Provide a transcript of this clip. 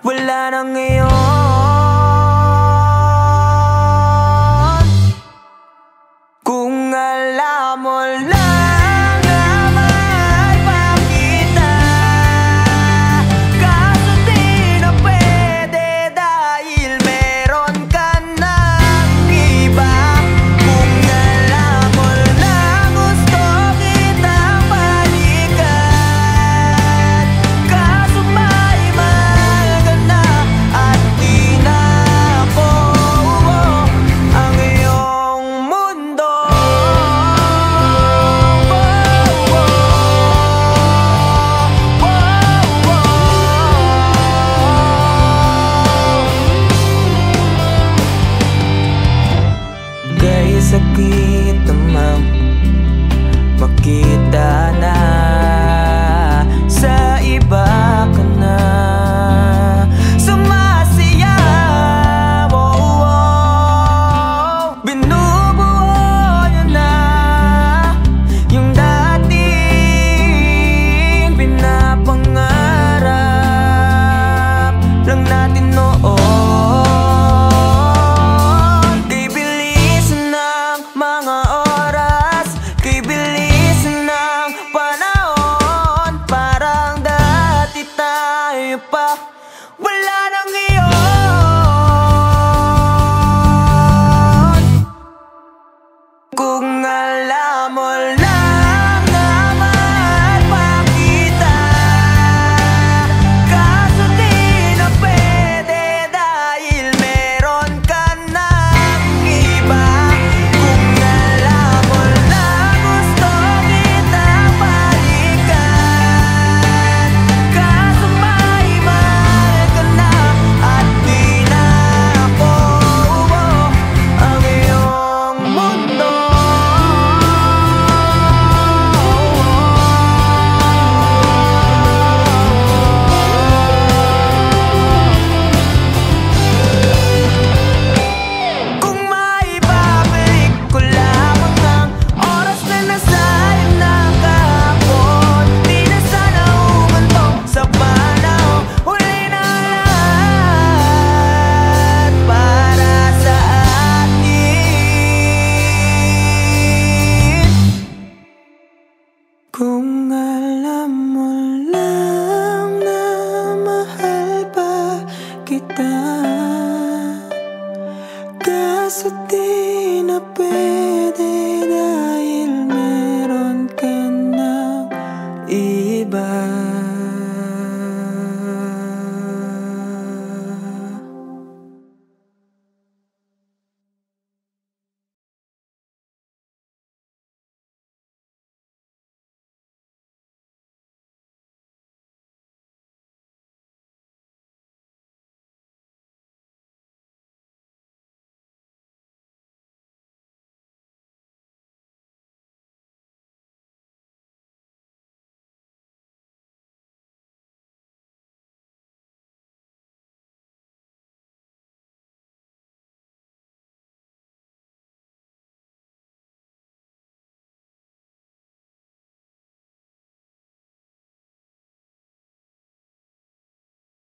Wala na ngayon. Kung alam mo lang na mahal pa kita, kaso di na pwede dahil meron ka ng iba. Kung alam mo lang gusto kitang balikan, kaso may mahal ka na at di na ako ang iyong mundo. Kaya sakit naman makita na sa iba ka na sumasayaw. Binubuo niyo na yung dating pinapangarap lang natin noon. Kay bilis ng mga oras, kay bilis ng panahon, parang dati tayo pa. Wala nang iyon. Kung alam mo lang na mahal pa kita, kaso di na pwede dahil meron ka ng iba. Kung alam mo lang gusto kitang balikan, kaso may mahal ka na at di na ako ang iyong mundo. Kung maibabalik ko lamang ang oras na nasayang na kahapon, di na sana umantong sa panahon. Huli na lahat para sa atin. Kung alam mo lang na mahal pa kita, kaso di na pwede dahil meron ka ng iba.